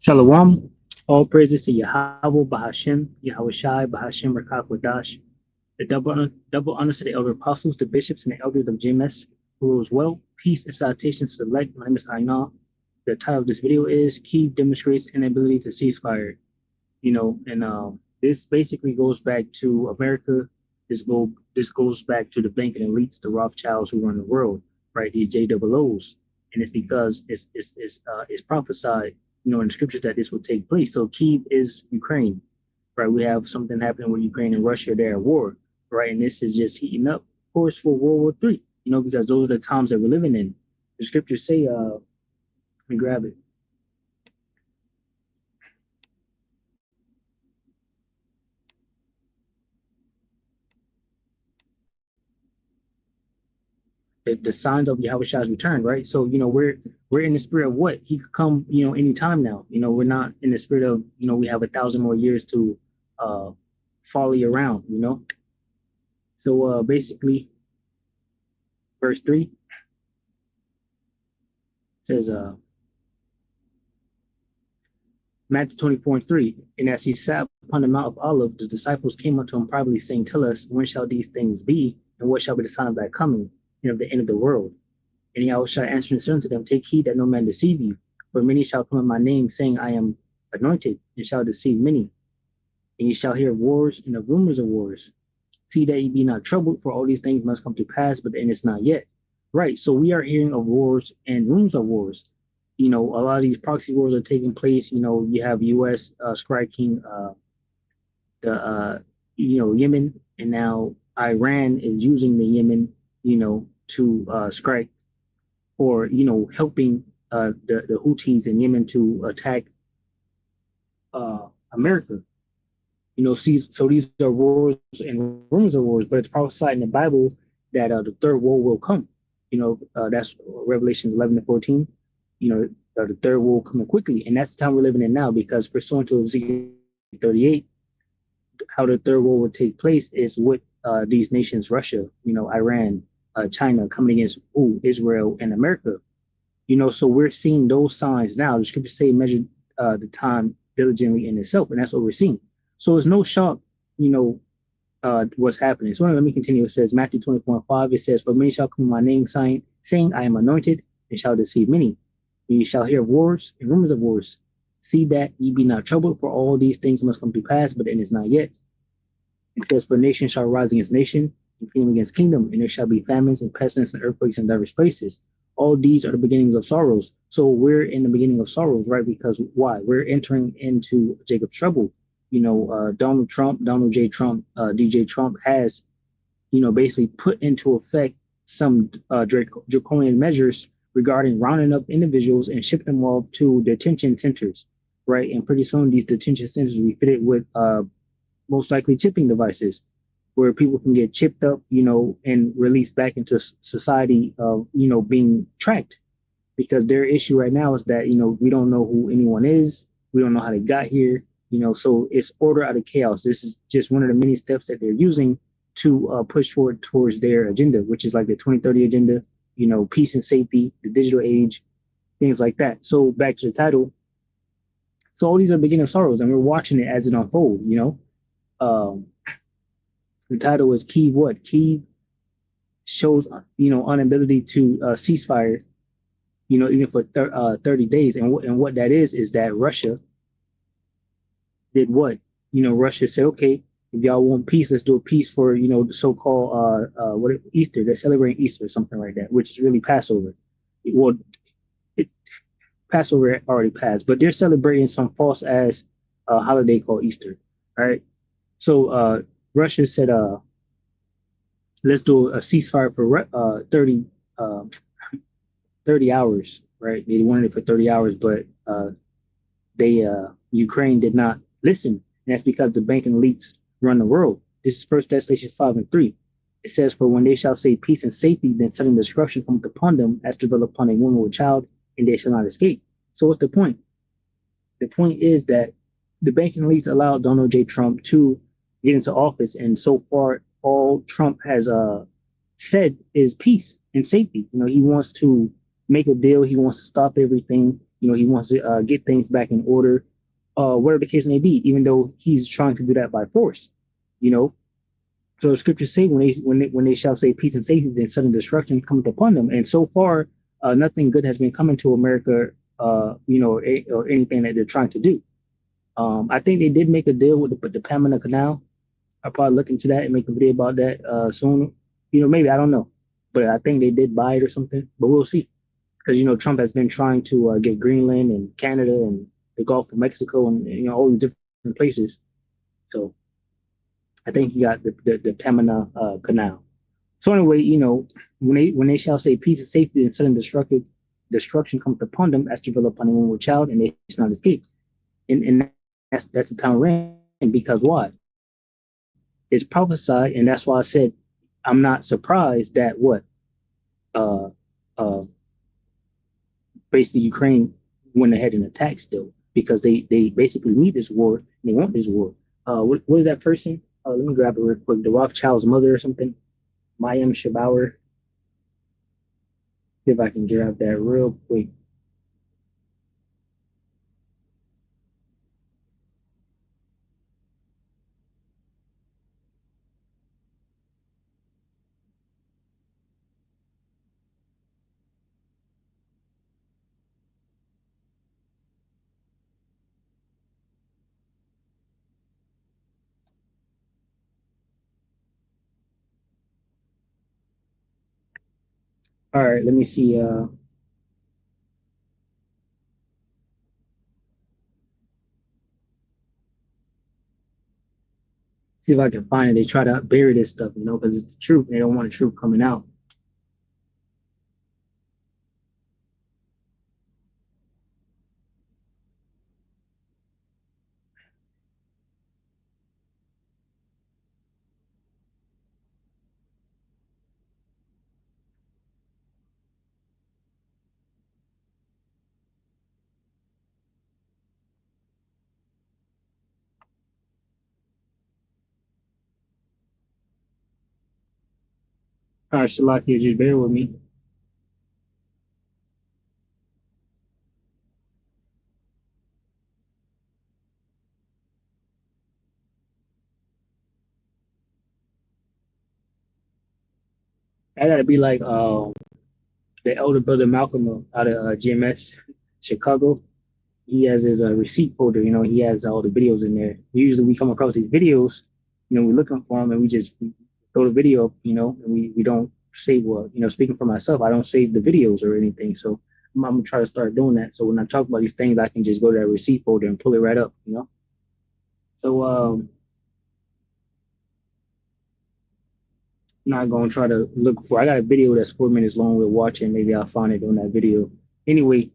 Shalom. All praises to Yahweh, Bahashem, Yahweh Shai, Bahashem, Rakak, Wadash. The double honors to the elder apostles, the bishops, and the elders of GMS who rules well. Peace and salutations to the elect. My name is Aina. The title of this video is Kiev demonstrates inability to cease fire. And this basically goes back to America. This goes back to the banking elites, the Rothschilds who run the world, right? These JOOs, and it's because it's prophesied, in the scriptures that this will take place. So Kiev is Ukraine, right? We have something happening with Ukraine and Russia. They're at war, right? And this is just heating up, of course, for World War III. Because those are the times that we're living in. The scriptures say, let me grab it. The signs of Yahweh's return, right? So we're in the spirit of what he could come, anytime now. We're not in the spirit of we have 1,000 more years to uh folly around. So basically, verse 3 says Matthew 24:3, and as he sat upon the Mount of Olives, the disciples came unto him privately, saying, Tell us, when shall these things be, and what shall be the sign of thy coming, and of the end of the world? And Yahweh shall answer and say unto them, Take heed that no man deceive you, for many shall come in my name, saying, I am anointed, and shall deceive many. And ye shall hear of wars and of rumors of wars. See that ye be not troubled, for all these things must come to pass, but the end is not yet. Right. So we are hearing of wars and rumors of wars. A lot of these proxy wars are taking place. You have U.S. Striking the Yemen, and now Iran is using the Yemen, to strike, or helping the Houthis in Yemen to attack America. So these are wars and rumors of wars, but it's prophesied in the Bible that the third war will come. That's Revelations 11-14. The third war will come quickly, and that's the time we're living in now, because pursuant to Ezekiel 38, how the third war will take place is with these nations, Russia, Iran, China, coming against Israel and America. So we're seeing those signs now. The scriptures say measure the time diligently in itself, and that's what we're seeing. So it's no shock, what's happening. So let me continue. It says Matthew 24:5. It says, For many shall come in my name, saying, I am anointed, and shall deceive many. And ye shall hear of wars and rumors of wars. See that ye be not troubled, for all these things must come to pass, but the end is not yet. It says, For nation shall rise against nation, and kingdom against kingdom, and there shall be famines and pestilence and earthquakes in diverse places. All these are the beginnings of sorrows. So we're in the beginning of sorrows, right? Because why? We're entering into Jacob's trouble. Donald J. Trump, DJ Trump has, basically put into effect some draconian measures regarding rounding up individuals and shipping them off to detention centers, right? And pretty soon these detention centers will be fitted with most likely chipping devices, where people can get chipped up, and released back into society, being tracked. Because their issue right now is that, we don't know who anyone is. We don't know how they got here. So it's order out of chaos. This is just one of the many steps that they're using to push forward towards their agenda, which is like the 2030 agenda, peace and safety, the digital age, things like that. So back to the title. So all these are beginning of sorrows, and we're watching it as it unfolds. Um, the title is Kiev. What Kiev shows, inability to ceasefire, even for 30 days, and what that is that Russia did what? Russia said, okay, if y'all want peace, let's do a peace for, the so-called what Easter. They're celebrating Easter or something like that, which is really Passover. Well, it, Passover already passed, but they're celebrating some false ass holiday called Easter. All right. So Russia said, let's do a ceasefire for 30 hours, right? They wanted it for 30 hours, but Ukraine did not listen. And that's because the banking elites run the world. This is First Thessalonians 5:3. It says, For when they shall say peace and safety, then sudden destruction cometh upon them, as travail upon a woman with child, and they shall not escape. So what's the point? The point is that the banking elites allowed Donald J. Trump to get into office, and so far, all Trump has said is peace and safety. He wants to make a deal. He wants to stop everything. He wants to get things back in order, whatever the case may be, even though he's trying to do that by force. You know, so the scriptures say when they shall say peace and safety, then sudden destruction cometh upon them. And so far, nothing good has been coming to America, or anything that they're trying to do. I think they did make a deal with the Panama Canal. I'll probably look into that and make a video about that soon. Maybe I don't know, but I think they did buy it or something. But we'll see, because Trump has been trying to get Greenland and Canada and the Gulf of Mexico and all these different places. So I think he got the Panama Canal. So anyway, when they shall say peace and safety and sudden destruction comes upon them as develop upon a woman with child, and they shall not escape. And that's the time we're in, because why? It's prophesied, and that's why I said I'm not surprised that uh uh basically Ukraine went ahead and attacked still, because they basically need this war and they want this war. What is that person? Let me grab it real quick. The Rothschild's mother or something. Mayim Shabauer. See if I can grab that real quick. All right, let me see. See if I can find it. They try to bury this stuff, because it's the truth. They don't want the truth coming out. All right, Shalaki, just bear with me. I gotta be like the elder brother Malcolm out of GMS Chicago. He has his receipt folder. He has all the videos in there. Usually, we come across these videos. We're looking for them, and we just throw the video up. And we don't save what. Speaking for myself, I don't save the videos or anything. So I'm gonna try to start doing that. So when I talk about these things, I can just go to that receipt folder and pull it right up. So not gonna try to look for. I got a video that's 4 minutes long. We're watching. Maybe I'll find it on that video. Anyway,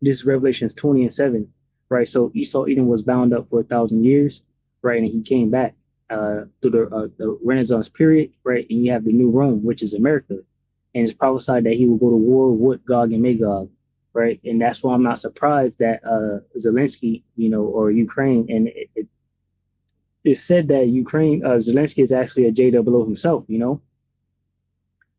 this is Revelations 20:7, right? So Esau Edom was bound up for 1,000 years, right? And he came back through the Renaissance period, right? And you have the New Rome, which is America, and it's prophesied that he will go to war with Gog and Magog, right? And that's why I'm not surprised that Zelensky, or Ukraine, and it's said that Ukraine, Zelensky is actually a JWO himself.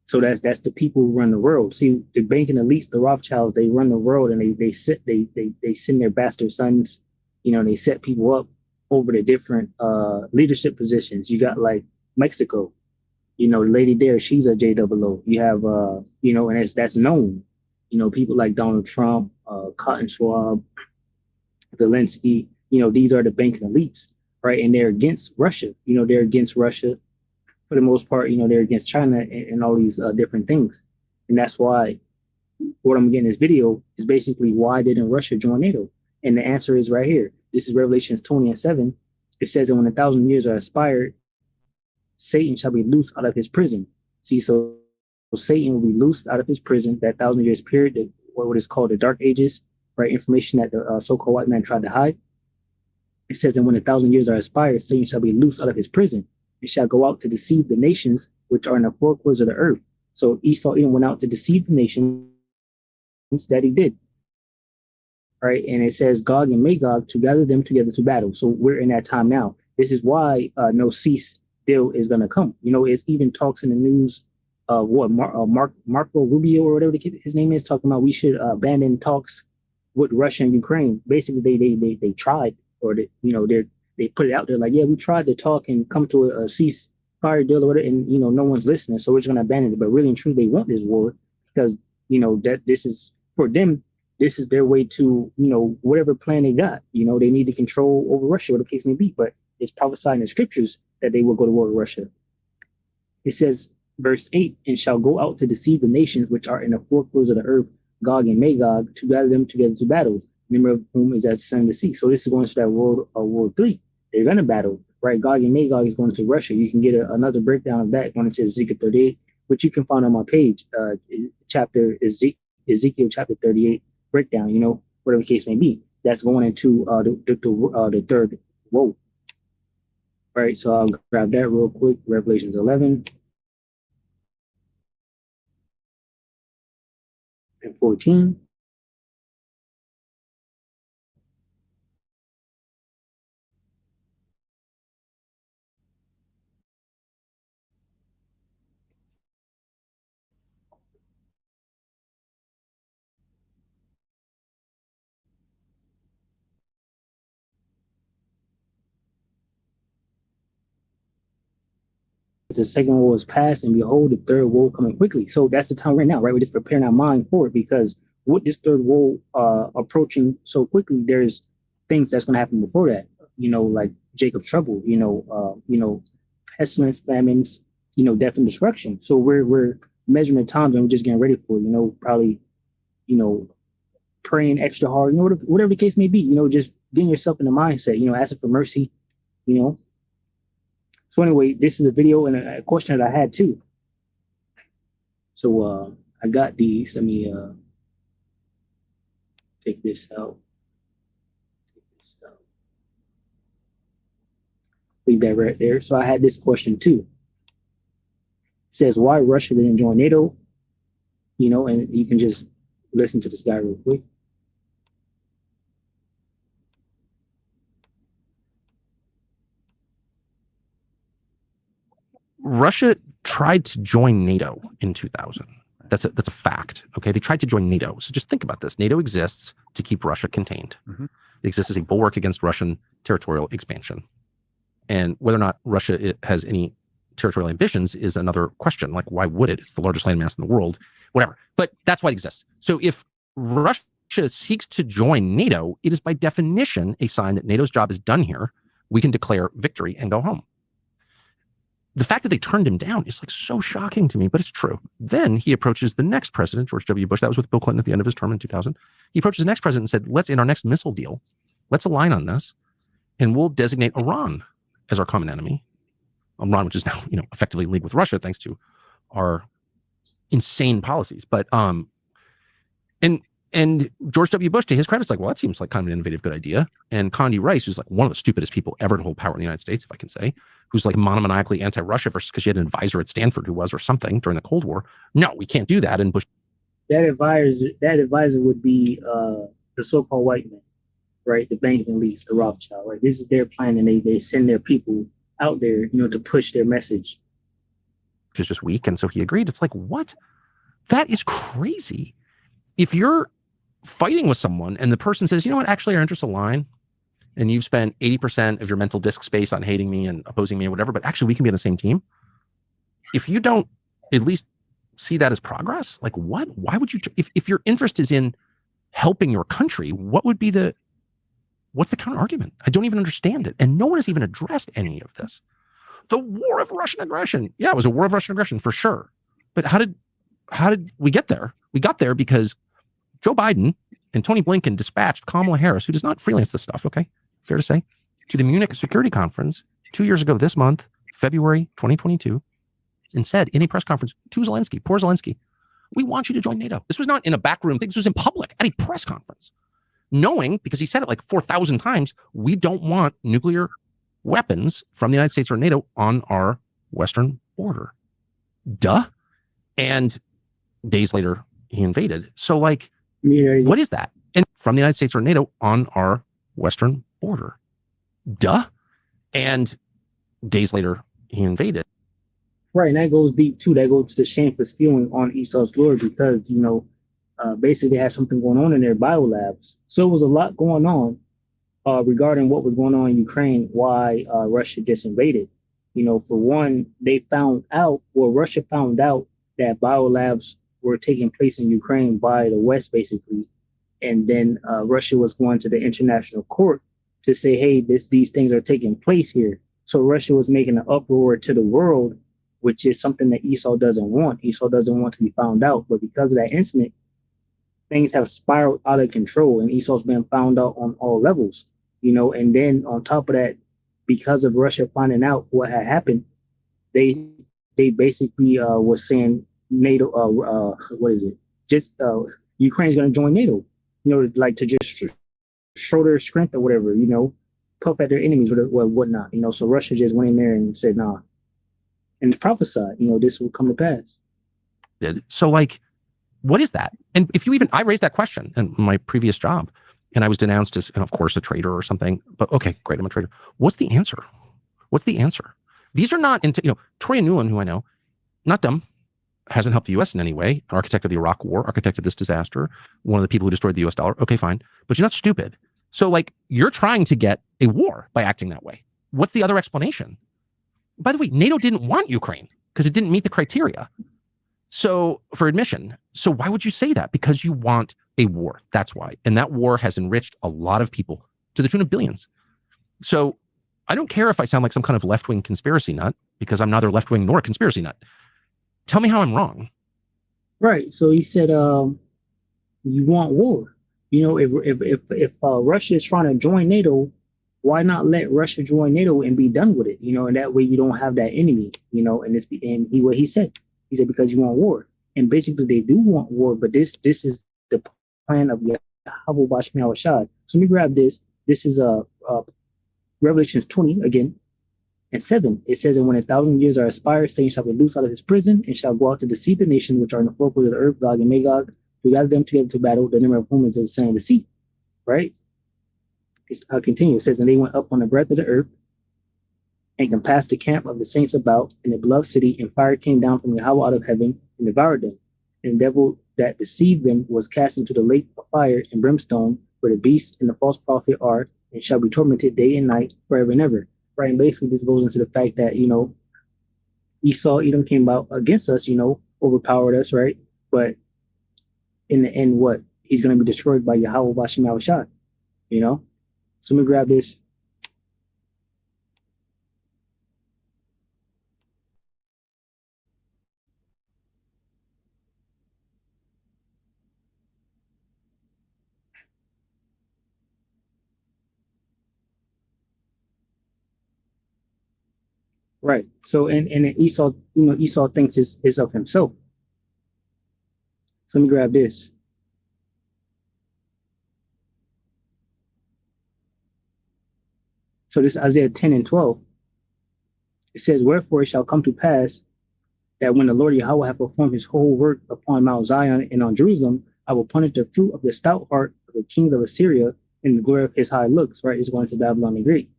So that's the people who run the world. See, the banking elites, the Rothschilds, they run the world, and they send their bastard sons, they set people up over the different leadership positions. You got like Mexico, the lady there, she's a JWO. You have and that's known. People like Donald Trump, Cotton Schwab, Zelensky, these are the banking elites, right? And they're against Russia. They're against Russia for the most part. They're against China and all these different things. And that's why what I'm getting in this video is basically, why didn't Russia join NATO? And the answer is right here. This is Revelations 20:7. It says that when 1,000 years are expired, Satan shall be loosed out of his prison. See, so Satan will be loosed out of his prison, that 1,000 years period, what is called the Dark Ages, right? Information that the so-called white man tried to hide. It says that when 1,000 years are expired, Satan shall be loosed out of his prison and shall go out to deceive the nations which are in the four corners of the earth. So Esau even went out to deceive the nations that he did, right? And it says Gog and Magog to gather them together to battle. So we're in that time now. This is why no cease deal is going to come. It's even talks in the news of Marco Rubio or whatever his name is, talking about we should abandon talks with Russia and Ukraine. Basically, they tried, or they put it out there like, yeah, we tried to talk and come to a ceasefire deal or whatever, and no one's listening, so we're just gonna abandon it. But really and truly, they want this war because that this is for them. This is their way to whatever plan they got. They need to control over Russia, whatever the case may be. But it's prophesied in the scriptures that they will go to war with Russia. It says, verse 8, and shall go out to deceive the nations which are in the four quarters of the earth, Gog and Magog, to gather them together to battle, member of whom is at the sun of the sea. So this is going to that World 3. They're going to battle, right? Gog and Magog is going to Russia. You can get another breakdown of that going into Ezekiel 38, which you can find on my page, Ezekiel chapter 38 breakdown, whatever the case may be. That's going into the third woe. Right, so I'll grab that real quick. Revelations 11 and 14. The second woe is past, and behold, the third woe coming quickly. So that's the time right now, right? We're just preparing our mind for it because with this third woe approaching so quickly, there's things that's going to happen before that. Like Jacob's trouble. Pestilence, famines. Death and destruction. So we're measuring times and we're just getting ready for it. Probably praying extra hard. Whatever the case may be. Just getting yourself in the mindset. Asking for mercy. So anyway, this is a video and a question that I had too. So I got these. Let me take this out. Leave that right there. So I had this question too. It says, why Russia didn't join NATO? And you can just listen to this guy real quick. Russia tried to join NATO in 2000. That's a fact. Okay, they tried to join NATO. So just think about this. NATO exists to keep Russia contained. Mm-hmm. It exists as a bulwark against Russian territorial expansion. And whether or not Russia has any territorial ambitions is another question. Like, why would it? It's the largest landmass in the world, whatever. But that's why it exists. So if Russia seeks to join NATO, it is by definition a sign that NATO's job is done here. We can declare victory and go home. The fact that they turned him down is like so shocking to me, but it's true. Then he approaches the next president, George W. Bush. That was with Bill Clinton at the end of his term in 2000. He approaches the next president and said, let's, in our next missile deal, let's align on this and we'll designate Iran as our common enemy. Iran, which is now, effectively in league with Russia, thanks to our insane policies. But, and George W. Bush, to his credit, is like, well, that seems like kind of an innovative, good idea. And Condi Rice, who's like one of the stupidest people ever to hold power in the United States, if I can say, who's like monomaniacally anti-Russia because she had an advisor at Stanford who was, or something during the Cold War. No, we can't do that. And Bush. That advisor would be the so-called white man, right? The banking elites, the Rothschild, right? This is their plan, and they send their people out there, to push their message. Which is just weak. And so he agreed. It's like, what? That is crazy. If you're fighting with someone and the person says, you know what, actually our interests align, and you've spent 80% of your mental disk space on hating me and opposing me or whatever, but actually we can be on the same team. If you don't at least see that as progress, like what? Why would you, if your interest is in helping your country, what's the counter argument? I don't even understand it. And no one has even addressed any of this. The war of Russian aggression. Yeah, it was a war of Russian aggression for sure. But how did we get there? We got there because Joe Biden and Tony Blinken dispatched Kamala Harris, who does not freelance this stuff, okay, fair to say, to the Munich Security Conference 2 years ago this month, February 2022, and said in a press conference to Zelensky, poor Zelensky, we want you to join NATO. This was not in a backroom thing. This was in public at a press conference, knowing, because he said it like 4,000 times, we don't want nuclear weapons from the United States or NATO on our western border. Duh. And days later, he invaded. So like, what is that? And from the United States or NATO on our western border. Duh. And days later, he invaded. Right. And that goes deep too. That goes to the shameful spewing on Esau's glory because, basically had something going on in their biolabs. So it was a lot going on regarding what was going on in Ukraine, why Russia just invaded. For one, they found out, well, Russia found out that biolabs were taking place in Ukraine by the West, basically, and then Russia was going to the international court to say, hey, these things are taking place here. So Russia was making an uproar to the world, which is something that Esau doesn't want. Esau doesn't want to be found out, but because of that incident, things have spiraled out of control, and Esau's been found out on all levels. And then on top of that, because of Russia finding out what had happened, they basically was saying NATO, what is it? Just Ukraine's going to join NATO. Like to just show their strength or whatever. Puff at their enemies or whatnot. So Russia just went in there and said, nah, and prophesied, this will come to pass. So, like, what is that? And if you even, I raised that question in my previous job, and I was denounced as, of course, a traitor or something. But okay, great, I'm a traitor. What's the answer? What's the answer? These are not, Troy Newland, who I know, not dumb, hasn't helped the U.S. in any way. Architect of the Iraq War, architect of this disaster, one of the people who destroyed the U.S. dollar. Okay, fine, but you're not stupid. So, like, you're trying to get a war by acting that way. What's the other explanation? By the way, NATO didn't want Ukraine because it didn't meet the criteria. So for admission, so why would you say that? Because you want a war. That's why. And that war has enriched a lot of people to the tune of billions. So I don't care if I sound like some kind of left-wing conspiracy nut, because I'm neither left-wing nor a conspiracy nut. Tell me how I'm wrong. Right. So he said, you want war. If Russia is trying to join NATO, why not let Russia join NATO and be done with it? And that way you don't have that enemy. What he said. He said because you want war, and basically they do want war, but this is the plan of Yahweh Bashmi Shad. So let me grab this. This is Revelations 20 again and 7. It says, and when 1,000 years are expired, Satan shall be loosed out of his prison and shall go out to deceive the nations which are in the four corners of the earth, Gog and Magog, to gather them together to battle, the number of whom is the sand of the sea. Right? I'll continue. It says, and they went up on the breadth of the earth and compassed the camp of the saints about in the beloved city, and fire came down from Yahweh out of heaven and devoured them. And the devil that deceived them was cast into the lake of fire and brimstone, where the beast and the false prophet are, and shall be tormented day and night forever and ever. Right, and basically this goes into the fact that Esau, Edom came out against us, overpowered us, right? But in the end, what? He's going to be destroyed by Yahweh Bashim Al-Shad, So let me grab this. Right. So and Esau, Esau thinks is of himself. So let me grab this. So this is Isaiah 10 and 12. It says, wherefore it shall come to pass that when the Lord Yahweh hath performed his whole work upon Mount Zion and on Jerusalem, I will punish the fruit of the stout heart of the kings of Assyria in the glory of his high looks. Right, it's going to Babylon the Great.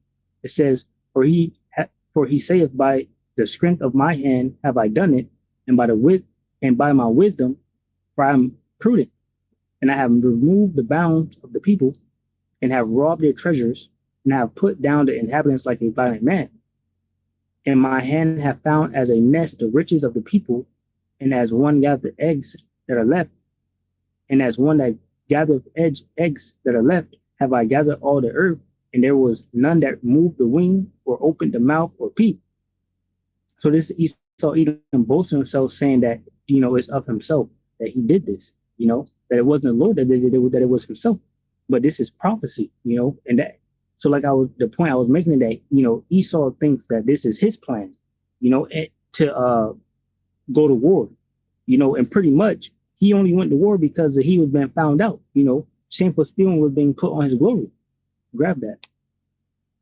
It says, for he saith, by the strength of my hand have I done it, and by my wisdom, for I am prudent, and I have removed the bounds of the people, and have robbed their treasures, and have put down the inhabitants like a violent man. And my hand hath found as a nest the riches of the people, and as one gathereth eggs that are left, and as one that gathereth eggs that are left, have I gathered all the earth, and there was none that moved the wing, or opened the mouth, or peeped. So this Esau Edom boasting himself, saying that it's of himself that he did this. That it wasn't the Lord that did it, that it was himself. But this is prophecy. And that. So like the point I was making that Esau thinks that this is his plan. To go to war. And pretty much he only went to war because he was being found out. Shameful stealing was being put on his glory. Grab that.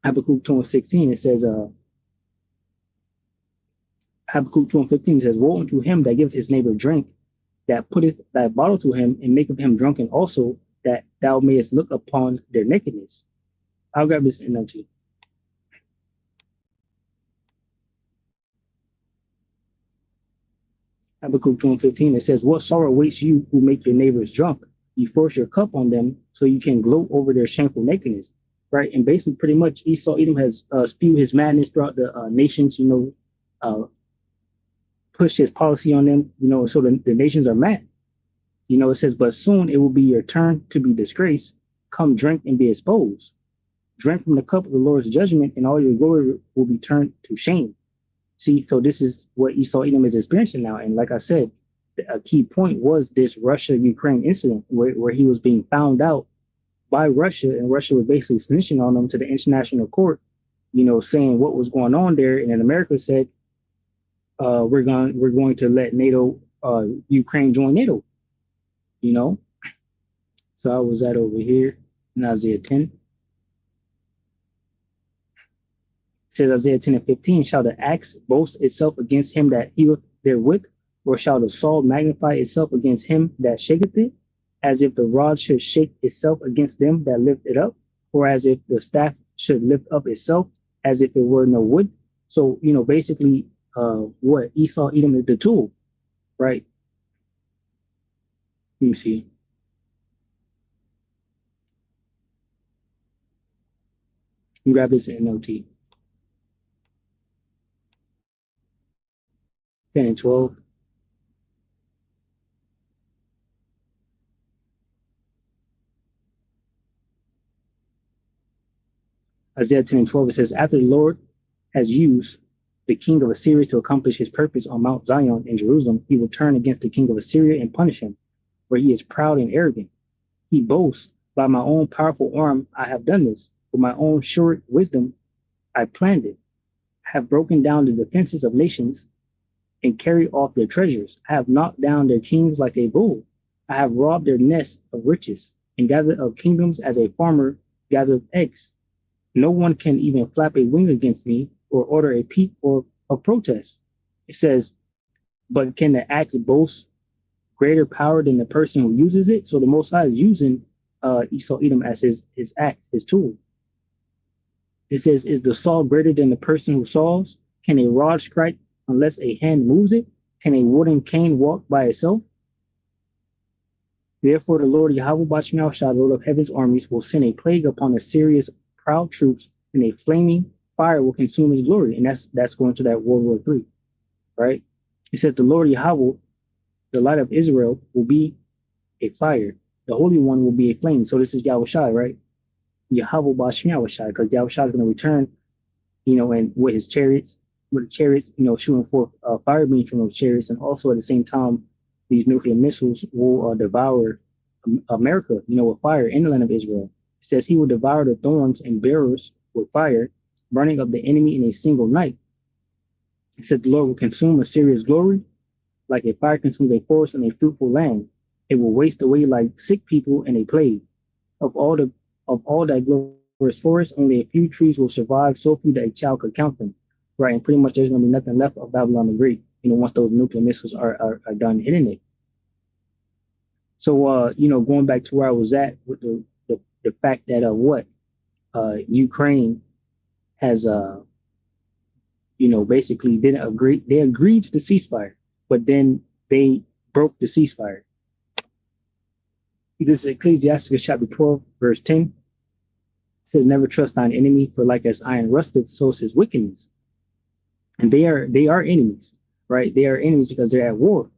Habakkuk 2:16. It says, Habakkuk 2:15 says, woe unto him that giveth his neighbor drink, that putteth thy bottle to him, and maketh him drunken also, that thou mayest look upon their nakedness. I'll grab this NLT. Habakkuk 2:15, it says, what sorrow awaits you who make your neighbors drunk? You force your cup on them so you can gloat over their shameful nakedness. Right. And basically, pretty much, Esau Edom has spewed his madness throughout the nations, pushed his policy on them, so the nations are mad. It says, but soon it will be your turn to be disgraced. Come drink and be exposed. Drink from the cup of the Lord's judgment, and all your glory will be turned to shame. See, so this is what Esau Edom is experiencing now. And like I said, a key point was this Russia-Ukraine incident where he was being found out by Russia, and Russia was basically snitching on him to the international court, saying what was going on there. And then America said, we're going to let NATO, Ukraine join NATO, you know. So I was at over here in Isaiah 10. It says Isaiah 10:15, shall the axe boast itself against him that heweth therewith, or shall the saw magnify itself against him that shaketh it? As if the rod should shake itself against them that lift it up, or as if the staff should lift up itself, as if it were no wood. So, basically, what Esau Edom is the tool, right? Let me see. You grab this NLT. 10 and 12. Isaiah 10 and 12, it says, after the Lord has used the king of Assyria to accomplish his purpose on Mount Zion in Jerusalem, he will turn against the king of Assyria and punish him, for he is proud and arrogant. He boasts, by my own powerful arm I have done this. With my own sure wisdom I planned it. I have broken down the defenses of nations and carried off their treasures. I have knocked down their kings like a bull. I have robbed their nests of riches and gathered of kingdoms as a farmer gathers eggs. No one can even flap a wing against me or order a peep or a protest. It says, but can the axe boast greater power than the person who uses it? So the Most High is using Esau Edom as his axe, his tool. It says, is the saw greater than the person who saws? Can a rod strike unless a hand moves it? Can a wooden cane walk by itself? Therefore, the Lord Yahweh Bashmiel Shah, the Lord of heaven's armies, will send a plague upon Assyria's proud troops, and a flaming fire will consume his glory. And that's going to that World War III, right? It says the Lord Yahweh, the light of Israel, will be a fire. The Holy One will be a flame. So this is Yahweh Shai, right? Yahweh Bashmiel Shai, because Yahweh Shai is going to return, and with his chariots, shooting forth fire beams from those chariots, and also at the same time, these nuclear missiles will devour America, with fire in the land of Israel. It says he will devour the thorns and bearers with fire, burning up the enemy in a single night. It says the Lord will consume Assyria's glory like a fire consumes a forest and a fruitful land. It will waste away like sick people in a plague. Of all that glorious forest, only a few trees will survive, so few that a child could count them. Right, and pretty much there's going to be nothing left of Babylon the Great, once those nuclear missiles are done hitting it. So, going back to where I was at with the fact that Ukraine has basically didn't agree. They agreed to the ceasefire, but then they broke the ceasefire. This is Ecclesiastes chapter 12, verse 10. It says, never trust thine enemy, for like as iron rusteth, so is his wickedness. And they are enemies, right? They are enemies because they're at war,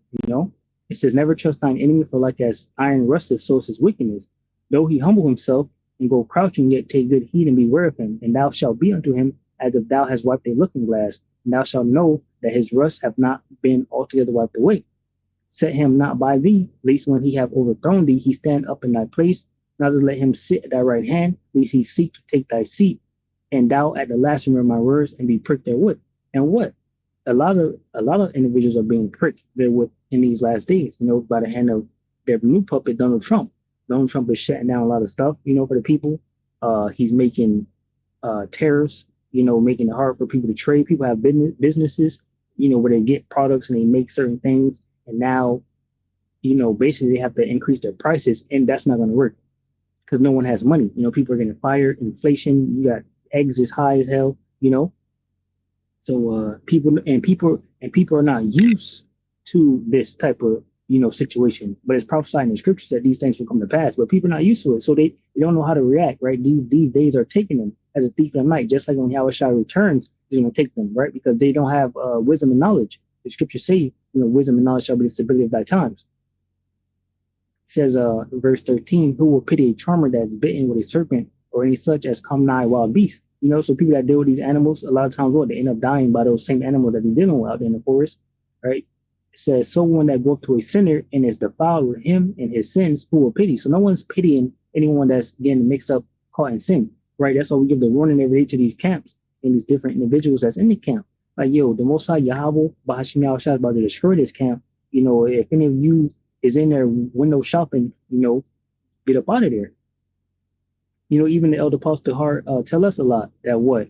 It says, never trust thine enemy, for like as iron rusteth, so is his wickedness. Though he humble himself and go crouching, yet take good heed and beware of him. And thou shalt be unto him as if thou hast wiped a looking glass. And thou shalt know that his rust have not been altogether wiped away. Set him not by thee, lest when he have overthrown thee, he stand up in thy place. Neither let him sit at thy right hand, lest he seek to take thy seat. And thou at the last remember my words and be pricked therewith. And what? A lot of individuals are being pricked therewith in these last days, by the hand of their new puppet, Donald Trump. Donald Trump is shutting down a lot of stuff, for the people. He's making tariffs, making it hard for people to trade. People have businesses, where they get products and they make certain things. And now, basically they have to increase their prices, and that's not going to work because no one has money. People are getting fired, inflation, you got eggs as high as hell, So people are not used to this type of situation. But it's prophesied in the scriptures that these things will come to pass. But people are not used to it, so they don't know how to react. Right? These days are taking them as a thief in the night, just like when Yahushua returns, he's going to take them. Right? Because they don't have wisdom and knowledge. The scriptures say, wisdom and knowledge shall be the stability of thy times. It says, verse 13, who will pity a charmer that's bitten with a serpent or any such as come nigh wild beasts? So people that deal with these animals, a lot of times, what they end up dying by those same animals that they're dealing with out there in the forest, right? It says, so one that goeth to a sinner and is defiled with him and his sins, who will pity? So no one's pitying anyone that's getting mixed up, caught in sin, right? That's why we give the warning every day to these camps and these different individuals that's in the camp. Like, yo, the Most High Yahweh, Bahashim Yahushua is about to destroy this camp. If any of you is in there window shopping, get up out of there. Even the elder apostle Hart tell us a lot that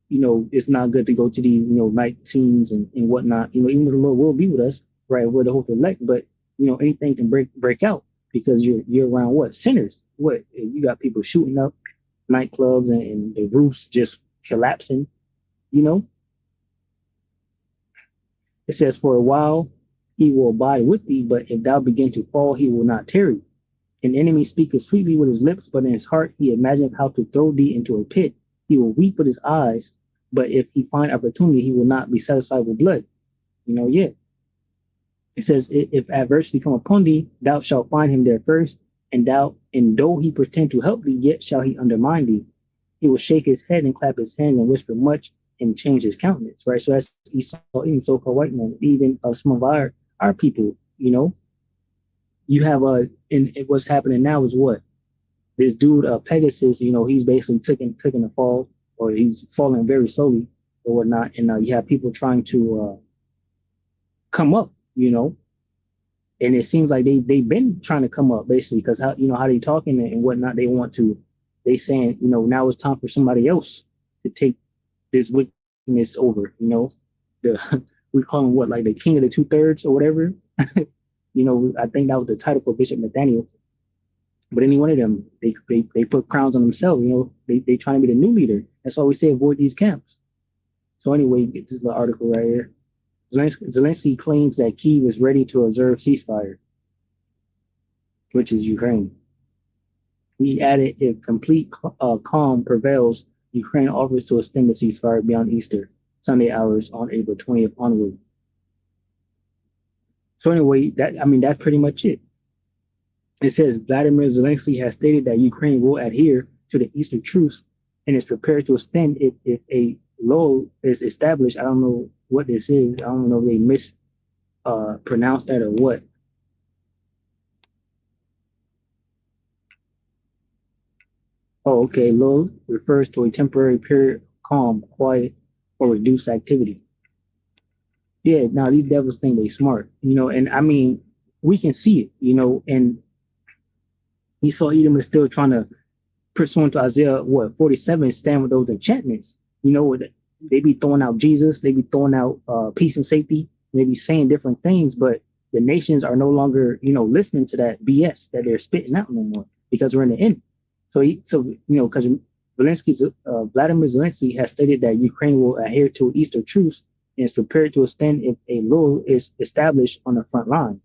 it's not good to go to these, night scenes and whatnot. Even though the Lord will be with us, right? We're the hope elect, but anything can break out because you're around what? Sinners. What? You got people shooting up nightclubs and the roofs just collapsing, It says, for a while he will abide with thee, but if thou begin to fall, he will not tarry. An enemy speaketh sweetly with his lips, but in his heart he imagineth how to throw thee into a pit. He will weep with his eyes, but if he find opportunity, he will not be satisfied with blood. Yeah. It says, if adversity come upon thee, thou shalt find him there first, and though he pretend to help thee, yet shall he undermine thee. He will shake his head and clap his hands and whisper much and change his countenance, right? So that's Esau, even so-called white men, even some of our people, you have and what's happening now is what this dude Pegasus, he's basically taking a fall, or he's falling very slowly or whatnot, and you have people trying to come up, and it seems like they've been trying to come up basically because how they talking and whatnot. They saying now it's time for somebody else to take this wickedness over. The we call him what, like the king of the 2/3 or whatever. I think that was the title for Bishop Nathaniel. But any one of them, they put crowns on themselves. They trying to be the new leader. That's why we say avoid these camps. So anyway, get this little article right here. Zelensky claims that Kiev is ready to observe ceasefire, which is Ukraine. He added, if complete calm prevails, Ukraine offers to extend the ceasefire beyond Easter Sunday hours on April 20th onward. So anyway, that's pretty much it. It says Vladimir Zelensky has stated that Ukraine will adhere to the Easter truce and is prepared to extend it if a lull is established. I don't know what this is. I don't know if they mispronounced that or what. Oh, okay. Lull refers to a temporary period of calm, quiet, or reduced activity. Yeah, now these devils think they smart, and I mean, we can see it, and Esau Edom is still trying to, pursuant to Isaiah 47, stand with those enchantments. They be throwing out Jesus, they be throwing out peace and safety, they be saying different things, but the nations are no longer, listening to that BS that they're spitting out no more because we're in the end. So because Vladimir Zelensky has stated that Ukraine will adhere to Easter truce and is prepared to extend if a lull is established on the front line.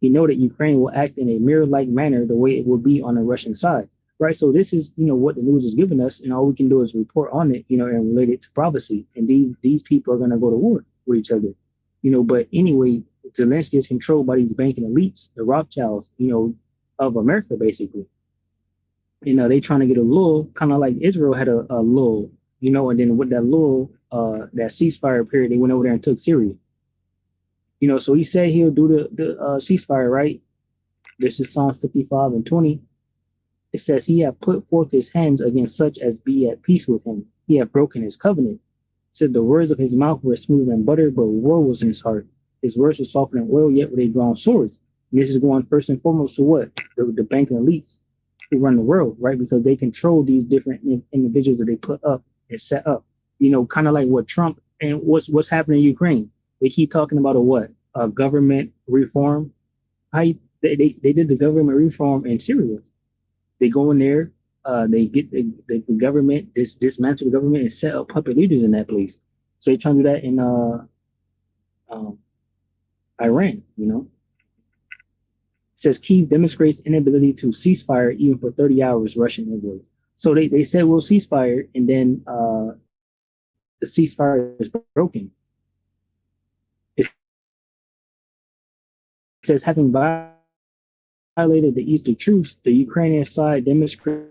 He noted Ukraine will act in a mirror-like manner the way it will be on the Russian side. Right, so this is what the news is giving us, and all we can do is report on it, and relate it to prophecy. And these people are going to go to war with each other, But anyway, Zelensky is controlled by these banking elites, the Rothschilds, of America, basically. They trying to get a lull, kind of like Israel had a lull, and then with that lull, that ceasefire period, they went over there and took Syria. So he said he'll do the ceasefire, right? This is Psalm 55:20. It says, he hath put forth his hands against such as be at peace with him. He hath broken his covenant. It said the words of his mouth were smooth and butter, but war was in his heart. His words were softer than oil, yet were they drawn swords. And this is going first and foremost to what? The banking elites who run the world, right? Because they control these different individuals that they put up and set up. Kind of like what Trump and what's happening in Ukraine. They keep talking about a government reform. They did the government reform in Syria. They go in there, they get the government, dismantle the government and set up puppet leaders in that place. So they trying to do that in Iran. It says Kiev demonstrates inability to ceasefire even for 30 hours. Russian envoy. So they said we'll ceasefire, and then the ceasefire is broken. It says having violated the Easter truce, the Ukrainian side demonstrated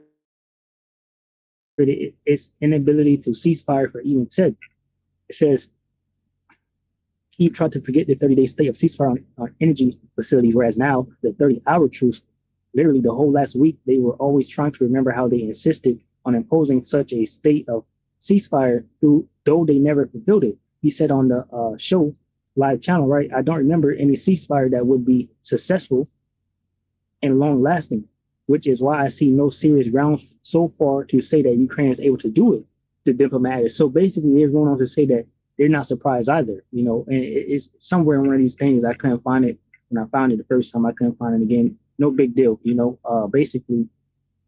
its inability to ceasefire for even said. It says Kyiv tried to forget the 30-day state of ceasefire on energy facilities, whereas now the 30-hour truce, literally the whole last week, they were always trying to remember how they insisted on imposing such a state of ceasefire, though they never fulfilled it. He said on the show, live channel, right? I don't remember any ceasefire that would be successful and long lasting, which is why I see no serious grounds so far to say that Ukraine is able to do it, the diplomatic. So basically, they're going on to say that they're not surprised either, and it's somewhere in one of these things. I couldn't find it when I found it the first time. I couldn't find it again. No big deal, basically,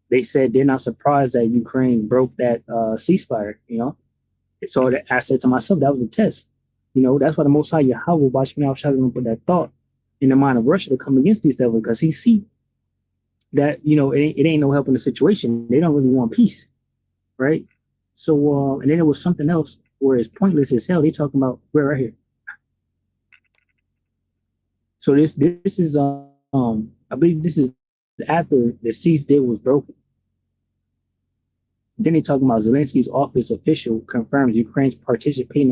they said they're not surprised that Ukraine broke that ceasefire. So that I said to myself, that was a test. That's why the Most High Yahweh Bashman Shalom put that thought in the mind of Russia to come against these devils because he see that it ain't no help in the situation. They don't really want peace, right? So and then there was something else where it's pointless as hell. They talking about we're right here. So this is I believe this is after the cease deal was broken. Then they talking about Zelensky's office official confirms Ukraine's participating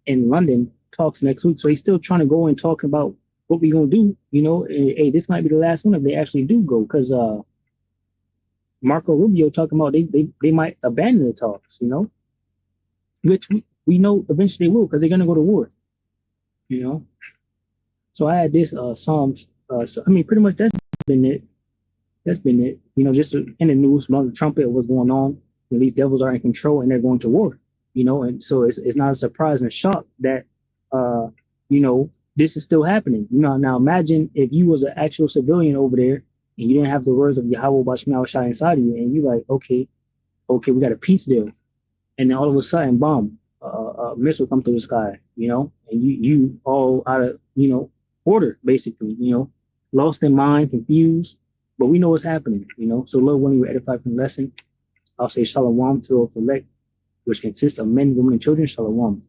in London talks next week. So he's still trying to go and talk about what we gonna do. Hey, this might be the last one if they actually do go, because Marco Rubio talking about they might abandon the talks. Which we know eventually they will because they're gonna go to war. You know. So I had this Psalms. So I mean, pretty much that's been it. That's been it. Just in the news, the trumpet, what's going on. These devils are in control and they're going to war. And so it's not a surprise and a shock that this is still happening. Now imagine if you was an actual civilian over there and you didn't have the words of Yahweh Bashmal shot inside of you, and you like, okay, we got a peace deal, and then all of a sudden, bomb, a missile come through the sky, and you all out of order, basically, lost in mind, confused, but we know what's happening, So Lord, when you were edified from the lesson, I'll say shalom to the elect, which consists of men, women, and children, shalom.